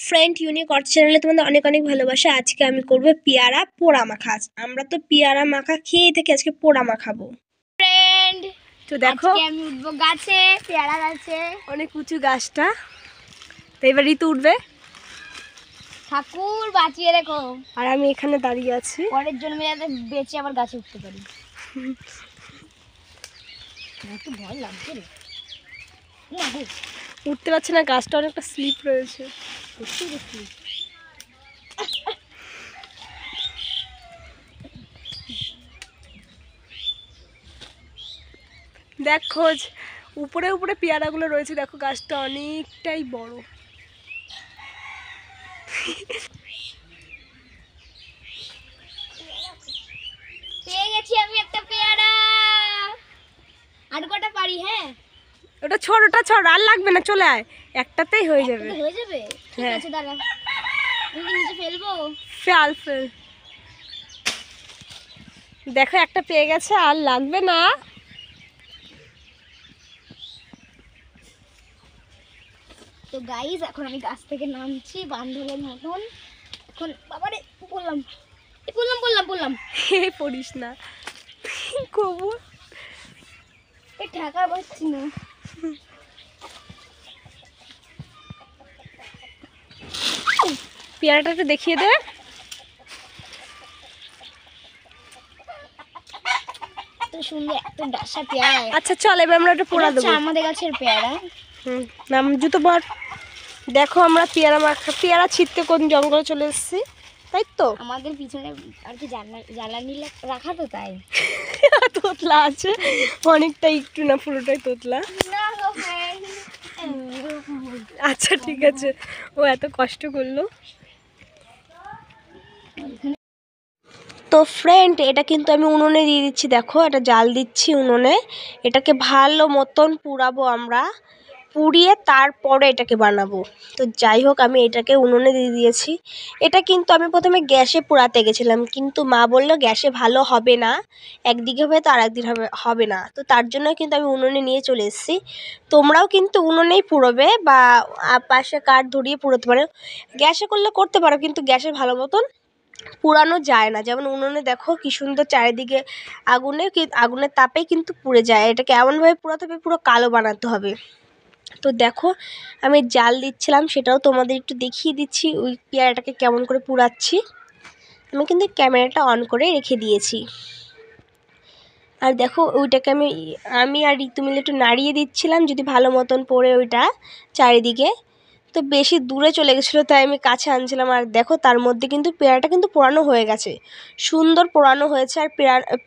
Friend unique অর্থ চ্যানেলে তোমাদের অনেক অনেক ভালোবাসা। আজকে আমি করবো পেয়ারা পোড়া মাখা। আমরা তো পেয়ারা মাখা খেয়ে থেকে আজকে পোড়া মাখাবো। ফ্রেন্ড তো দেখো আজকে আমি উঠবো গাছে, পেয়ারা গাছে। অনেক উঁচু গাছটা, তো এবার ঋতু উঠবে। ঠাকুর বাঁচিয়ে রেখো। আর আমি এখানে দাঁড়িয়ে আছি, পরের জন্মে যাতে বেঁচে আবার গাছে উঠতে পারি। একটু ভয় লাগছে রে, উঠতে পারছে না, গাছটা অনেকটা স্লিপ রয়েছে। দেখো উপরে উপরে পেয়ারাগুলো রয়েছে, দেখো গাছটা অনেকটাই বড়। পেয়ে গেছি আমি একটা পেয়ারা। আর কটা পারি? হ্যাঁ, ওটা ছোটটা ছোট, আর লাগবে না, চলে আয়, একটাতেই হয়ে যাবে। হয়ে যাবে, ঠিক হ্যাঁ। আছে দাঁড়া, আমি কি নিচে ফেলবো? ফেল। দেখো একটা পেয়ে গেছে, আর লাগবে না। তো গাইস এখন আমি গাছ থেকে নামছি বান্ধবের মতন। এখন বাবারে বললাম পড়িস না কবু, এই ঠাকা পাচ্ছি না। পেয়ারাটা একটু দেখিয়ে দে। এত সুন্দর এত ডাসা পেয়ারা। আচ্ছা চল এবার আমরা একটা পোড়া দেবো। আমাদের গাছের পেয়ারা। নাম জুতো পর। দেখো আমরা পেয়ারা ছিটতে কোন জঙ্গলে চলে এসেছি, তাই তো? আমাদের পিছনে আর কি জ্বালানি রাখা, তো তাই। তোতলা আছে অনেকটা, একটু না পুরোটাই তোতলা। আচ্ছা ঠিক আছে, ও এত কষ্ট করলো। তো ফ্রেন্ড এটা কিন্তু আমি উনুনে দিয়ে দিচ্ছি, দেখো এটা জাল দিচ্ছি উনুনে। এটাকে ভালো মতন পুড়াবো আমরা, পুড়িয়ে তারপরে এটাকে বানাবো। তো যাই হোক আমি এটাকে উনুনে দিয়ে দিয়েছি। এটা কিন্তু আমি প্রথমে গ্যাসে পোড়াতে গেছিলাম, কিন্তু মা বললো গ্যাসে ভালো হবে না, একদিকে হয়ে তো আর একদিন হবে না। তো তার জন্য কিন্তু আমি উনুনে নিয়ে চলে এসেছি। তোমরাও কিন্তু উনুনেই পুড়োবে, বা পাশে কাঠ ধরিয়ে পুড়োতে পারো। গ্যাসে করলে করতে পারো, কিন্তু গ্যাসে ভালো মতন পুড়ানো যায় না। যেমন উনুনে দেখো কি সুন্দর চারিদিকে আগুনের তাপেই কিন্তু পুড়ে যায়। এটাকে এমনভাবে পুড়াতে হবে, পুরো কালো বানাতে হবে। তো দেখো আমি জাল দিচ্ছিলাম, সেটাও তোমাদের একটু দেখিয়ে দিচ্ছি ওই পেয়ারাটাকে কেমন করে পুড়াচ্ছি। আমি কিন্তু ক্যামেরাটা অন করে রেখে দিয়েছি। আর দেখো ওইটাকে আমি আর ঋতু মিলে একটু নাড়িয়ে দিচ্ছিলাম, যদি ভালো মতন পড়ে ওইটা চারিদিকে। তো বেশি দূরে চলে গেছিলো, তাই আমি কাছে আনছিলাম। আর দেখো তার মধ্যে কিন্তু পেয়ারাটা কিন্তু পোড়ানো হয়ে গেছে, সুন্দর পোড়ানো হয়েছে। আর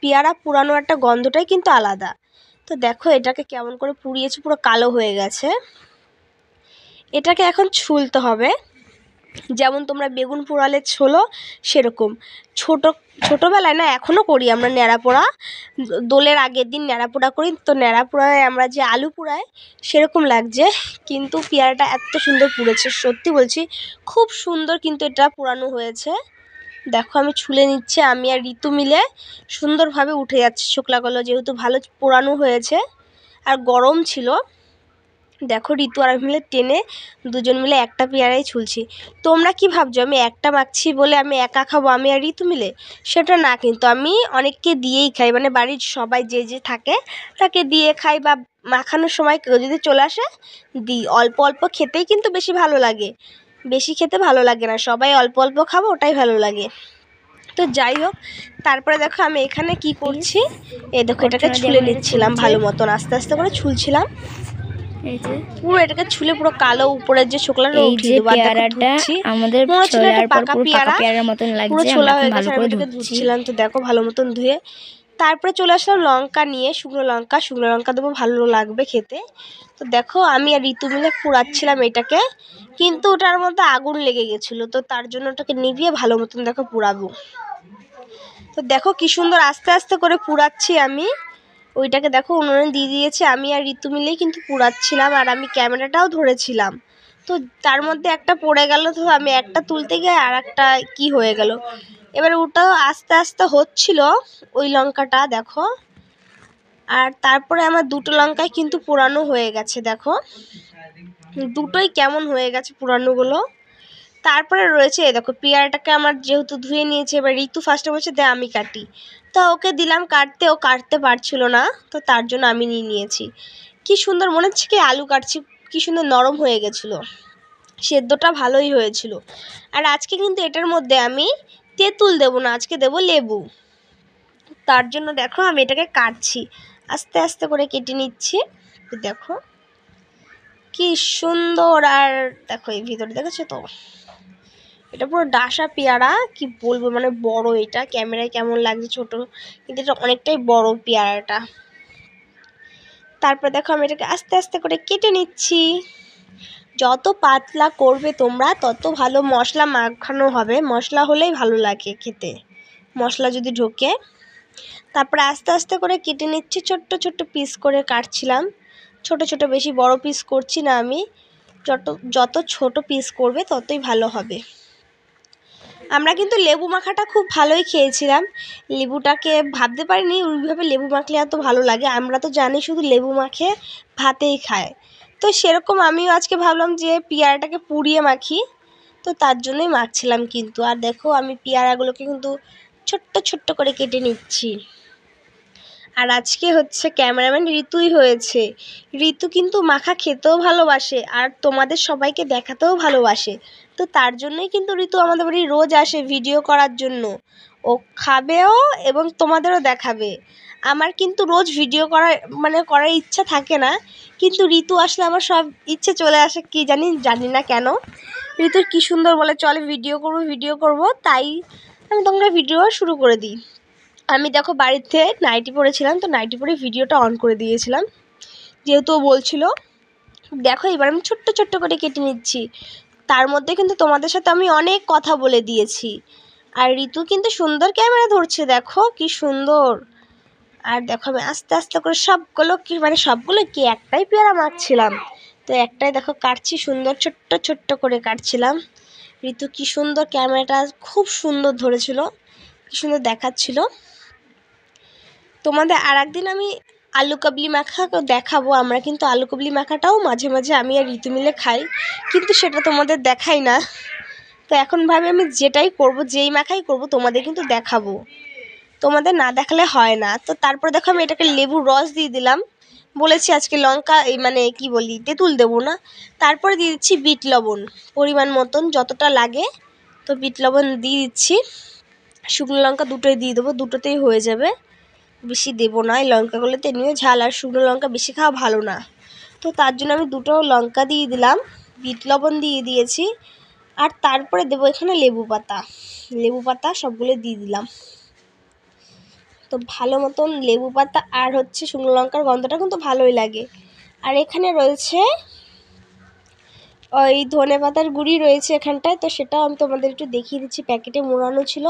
পেয়ারা পোড়ানো একটা গন্ধটাই কিন্তু আলাদা। তো দেখো এটাকে কেমন করে পুড়িয়েছি, পুরো কালো হয়ে গেছে। এটাকে এখন ছুলতে হবে, যেমন তোমরা বেগুন পোড়ালে ছোলো সেরকম। ছোটোবেলায় না, এখনও করি আমরা ন্যাড়া পোড়া, দোলের আগের দিন ন্যাড়া পোড়া করি। তো ন্যাড়া পোড়ায় আমরা যে আলু পোড়াই সেরকম লাগছে, কিন্তু পেয়ারাটা এত সুন্দর পুড়েছে, সত্যি বলছি খুব সুন্দর কিন্তু এটা পোড়ানো হয়েছে। দেখো আমি ছুলে নিচ্ছে, আমি আর ঋতু মিলে সুন্দরভাবে উঠে যাচ্ছে শুকলাগুলো, যেহেতু ভালো পোড়ানো হয়েছে আর গরম ছিল। দেখো ঋতু আর আমি মিলে টেনে দুজন মিলে একটা পেয়ারাই ছুলছি। তোমরা কি ভাবছো আমি একটা মাখছি বলে আমি একা খাবো, আমি আর ঋতু মিলে? সেটা না, কিন্তু আমি অনেককে দিয়েই খাই, মানে বাড়ির সবাই যে যে থাকে তাকে দিয়ে খাই, বা মাখানোর সময় কেউ যদি চলে আসে দিই। অল্প অল্প খেতেই কিন্তু বেশি ভালো লাগে, বেশি খেতে ভালো লাগে না, সবাই অল্প অল্প খাবো ওটাই ভালো লাগে। তো যাই হোক, তারপরে দেখো আমি এখানে কি করছি, এই দেখো এটাকে ছুলে নিচ্ছিলাম ভালো মতন, আস্তে আস্তে করে ছুলছিলাম। এই যে পুরো এটাকে ছুলে পুরো কালো উপরের যে ছোকলাটা উঠিয়ে দেবো। আর দেখো ধুচ্ছি, আমাদের মনে হচ্ছিল এটা পাকা পেয়ারার মতন লাগছে, পুরো ছোলা হয়ে গেছে। আমি এটাকে ধুচ্ছিলাম, তো দেখো ভালো মতন ধুয়ে তারপরে চলে আসলাম লঙ্কা নিয়ে, শুকনো লঙ্কা দেবো, ভালো লাগবে খেতে। তো দেখো আমি আর ঋতু মিলে পোড়াচ্ছিলাম এটাকে, কিন্তু ওটার মধ্যে আগুন লেগে গেছিলো, তো তার জন্য ওটাকে নিভিয়ে ভালো মতন দেখো পোড়াবো। তো দেখো কি সুন্দর আস্তে আস্তে করে পোড়াচ্ছি আমি। ওইটাকে দেখো উনুনে দিয়ে দিয়েছি, আমি আর ঋতু মিলেই কিন্তু পোড়াচ্ছিলাম, আর আমি ক্যামেরাটাও ধরেছিলাম। তো তার মধ্যে একটা পড়ে গেল, তো আমি একটা তুলতে গিয়ে আর একটা কি হয়ে গেল। এবার ওটাও আস্তে আস্তে হচ্ছিল ওই লঙ্কাটা দেখো। আর তারপরে আমার দুটো লঙ্কায় কিন্তু পোড়ানো হয়ে গেছে, দেখো দুটোই কেমন হয়ে গেছে পোড়ানোগুলো। তারপরে রয়েছে এই দেখো পেয়ারাটাকে আমার যেহেতু ধুয়ে নিয়েছে, এবার ঋতু ফার্স্টে বলছে দে আমি কাটি, তো ওকে দিলাম কাটতে, ও কাটতে পারছিল না, তো তার জন্য আমি নিয়ে নিয়েছি। কি সুন্দর মনে হচ্ছে কি আলু কাটছি, কি সুন্দর নরম হয়ে গেছিলো, সেদ্ধটা ভালোই হয়েছিল। আর আজকে কিন্তু এটার মধ্যে আমি তেঁতুল দেবো না, আজকে দেবো লেবু। তার জন্য দেখো আমি এটাকে কাটছি, আস্তে আস্তে করে কেটে নিচ্ছি। দেখো কি সুন্দর, আর দেখো এই ভিতরে দেখেছো তো, এটা পুরো ডাসা পেয়ারা, কি বলবো মানে বড়, এটা ক্যামেরায় কেমন লাগছে ছোট, কিন্তু এটা অনেকটাই বড় পেয়ারাটা। তারপর দেখো আমি এটাকে আস্তে আস্তে করে কেটে নিচ্ছি। যত পাতলা করবে তোমরা তত ভালো মশলা মাখানো হবে, মশলা হলেই ভালো লাগে খেতে, মশলা যদি ঢোকে। তারপরে আস্তে আস্তে করে কেটে নিচ্ছি, ছোট্ট ছোট্ট পিস করে কাটছিলাম, ছোট ছোট, বেশি বড় পিস করছি না আমি, যত যত ছোট পিস করবে ততই ভালো হবে। আমরা কিন্তু লেবু মাখাটা খুব ভালোই খেয়েছিলাম, লেবুটাকে ভাবতে পারিনি ওইভাবে লেবু মাখলে এত ভালো লাগে, আমরা তো জানি শুধু লেবু মাখে ভাতেই খায়, তো সেরকম আমিও আজকে ভাবলাম যে পেয়ারাটাকে পুড়িয়ে মাখি, তো তার জন্যই মাখছিলাম কিন্তু। আর দেখো আমি পেয়ারাগুলোকে কিন্তু ছোট্ট ছোট্ট করে কেটে নিচ্ছি। আর আজকে হচ্ছে ক্যামেরাম্যান ঋতুই হয়েছে, ঋতু কিন্তু মাখা খেতেও ভালোবাসে আর তোমাদের সবাইকে দেখাতেও ভালোবাসে, তো তার জন্যই কিন্তু ঋতু আমাদের বাড়ি রোজ আসে ভিডিও করার জন্য, ও খাবেও এবং তোমাদেরও দেখাবে। আমার কিন্তু রোজ ভিডিও করার করার ইচ্ছা থাকে না, কিন্তু ঋতু আসলে আমার সব ইচ্ছে চলে আসে, কি জানি না কেন। ঋতুর কি সুন্দর বলে চলে ভিডিও করব, তাই আমি তোমরা ভিডিও শুরু করে দিই। আমি দেখো বাড়িতে নাইটি পরেছিলাম, তো নাইটি পরে ভিডিওটা অন করে দিয়েছিলাম, যেহেতু ও বলছিল। দেখো এবার আমি ছোট্ট ছোট্ট করে কেটে নিচ্ছি, তার মধ্যে কিন্তু তোমাদের সাথে আমি অনেক কথা বলে দিয়েছি। আর ঋতু কিন্তু সুন্দর ক্যামেরা ধরছে, দেখো কি সুন্দর। আর দেখো আমি আস্তে আস্তে করে সবগুলো সবগুলো কি একটাই পেয়ারা মাখছিলাম, তো একটাই দেখো কাটছি, সুন্দর ছোট্ট ছোট্ট করে কাটছিলাম। ঋতু কি সুন্দর ক্যামেরাটা খুব সুন্দর ধরেছিল, কি সুন্দর দেখাচ্ছিল। তোমাদের আর একদিন আমি আলু কাবলি মাখা দেখাবো, আমরা কিন্তু আলু কাবলি মাখাটাও মাঝে মাঝে আমি আর ঋতু মিলে খাই, কিন্তু সেটা তোমাদের দেখাই না। তো এখন ভাবে আমি যেটাই করব, যেই মাখাই করব তোমাদের কিন্তু দেখাবো, তোমাদের না দেখালে হয় না। তো তারপর দেখো আমি এটাকে লেবুর রস দিয়ে দিলাম, বলেছি আজকে লঙ্কা কি বলি তেঁতুল দেবো না। তারপরে দিয়ে দিচ্ছি বিট লবণ পরিমাণ মতন যতটা লাগে, তো বিট লবণ দিয়ে দিচ্ছি। শুকনো লঙ্কা দুটোই দিয়ে দেবো, দুটোতেই হয়ে যাবে, বেশি দেবো না, এই লঙ্কাগুলোতে এমনিও ঝাল, আর শুকনো লঙ্কা বেশি খাওয়া ভালো না, তো তার জন্য আমি দুটো লঙ্কা দিয়ে দিলাম, বিট লবণ দিয়ে দিয়েছি। আর তারপরে দেবো এখানে লেবু পাতা সবগুলো দিয়ে দিলাম, তো ভালো মতন লেবু পাতা আর হচ্ছে শুকনো লঙ্কার গন্ধটা কিন্তু ভালোই লাগে। আর এখানে রয়েছে ওই ধনে পাতার গুঁড়ি রয়েছে এখানটায়, তো সেটাও আমি তোমাদের একটু দেখিয়ে দিচ্ছি, প্যাকেটে মোড়ানো ছিল।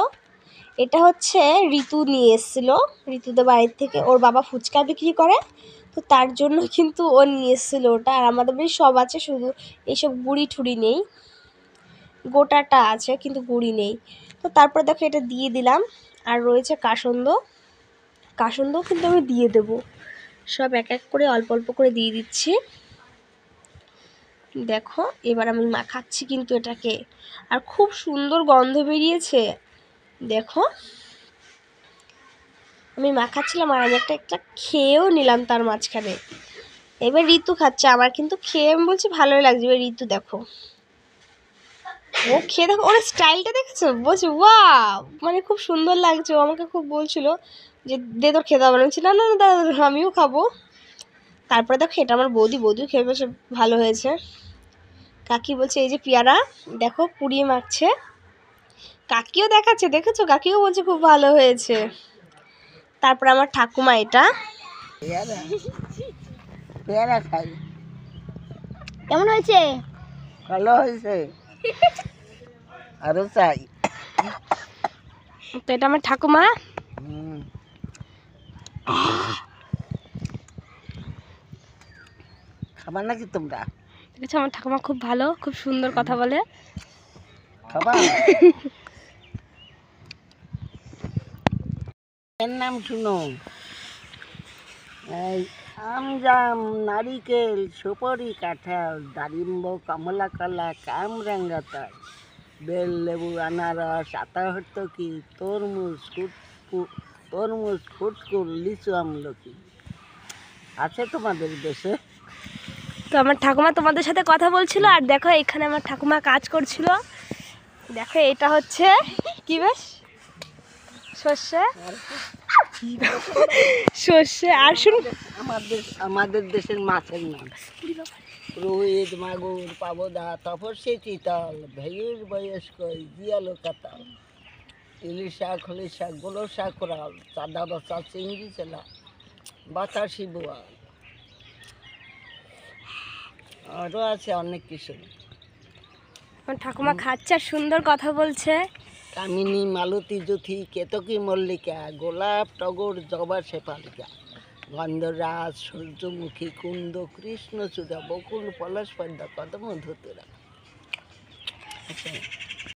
এটা হচ্ছে ঋতু নিয়ে এসেছিলো, ঋতুদের বাড়ির থেকে, ওর বাবা ফুচকা বিক্রি করে, তো তার জন্য কিন্তু ও নিয়ে এসেছিলো ওটা। আর আমাদের বাড়ি সব আছে, শুধু এইসব গুঁড়ি ঠুড়ি নেই, গোটাটা আছে কিন্তু গুঁড়ি নেই। তো তারপর দেখো এটা দিয়ে দিলাম। আর রয়েছে কাসুন্দও কিন্তু আমি দিয়ে দেবো, সব এক এক করে অল্প অল্প করে দিয়ে দিচ্ছি। দেখো এবার আমি মাখাচ্ছি কিন্তু এটাকে, আর খুব সুন্দর গন্ধ বেরিয়েছে। দেখো আমি মাখাচ্ছিলাম আর আমি একটা খেয়েও নিলাম তার মাঝখানে। এবার ঋতু খাচ্ছে, আমার কিন্তু খেয়ে আমি বলছি ভালোই লাগছে। এবার ঋতু দেখো, ও খেয়ে দেখো, ওর স্টাইলটা দেখেছো, বলছে ওয়াও খুব সুন্দর লাগছে, ও আমাকে খুব বলছিল যে দে তোর খেতে হবে, বলছি না না না দাদা আমিও খাবো। তারপরে দেখো এটা আমার বৌদিও খেয়ে বলছে ভালো হয়েছে। কাকি বলছে এই যে পেয়ারা দেখো পুড়িয়ে মাখছে, কাকিও দেখাচ্ছে, দেখেছো কাকিও বলছে খুব ভালো হয়েছে। তারপর আমার ঠাকুমা এটা পেয়ারা খাই, কেমন হয়েছে? ভালো হয়েছে, আরো চাই। তো এটা আমার ঠাকুমা। খাবার নাকি তোমরা? দেখেছো আমার ঠাকুমা খুব ভালো, খুব সুন্দর কথা বলে। খাবার এর নাম শুনো, এই আম জাম নারিকেল সুপারি কাঁঠাল দারিম্ব কমলা কলা কামরাঙ্গা তাল বেল, লেবু, আনারস, আতাহর্তকি, তরমুজ, ফুটকুল, লিচু, আমলকি আছে তোমাদের দেশে? তো আমার ঠাকুমা তোমাদের সাথে কথা বলছিল, আর দেখো এখানে আমার ঠাকুমা কাজ করছিল। দেখো এটা হচ্ছে কি বেশ সর্ষে, সর্ষে। আর শুনুন, আমাদের দেশের মাছের নাম রুই, মাগুর, পাবদা, তপস্যি, চিতল, ভেয়ুর, বয়স্ক, জিয়ালো, কাতাল, ইলিশা, খলিশা, গোলসা, কোরাল, চাঁদা বাসা, চিংড়ি, চেলা, বাতাসি, বোয়াল, আরও আছে অনেক কিছু। আমার ঠাকুমা খাচ্ছে আর সুন্দর কথা বলছে। কামিনী, মালতী, জ্যোতি, কেতকী, মল্লিকা, গোলাপ, টগর, জবা, শেফালিকা, গন্ধরাজ, সূর্যমুখী, কুন্দ, কৃষ্ণচূড়া, বকুল, পলাশ, পদ্মা, কদম, ধুতুরা। আচ্ছা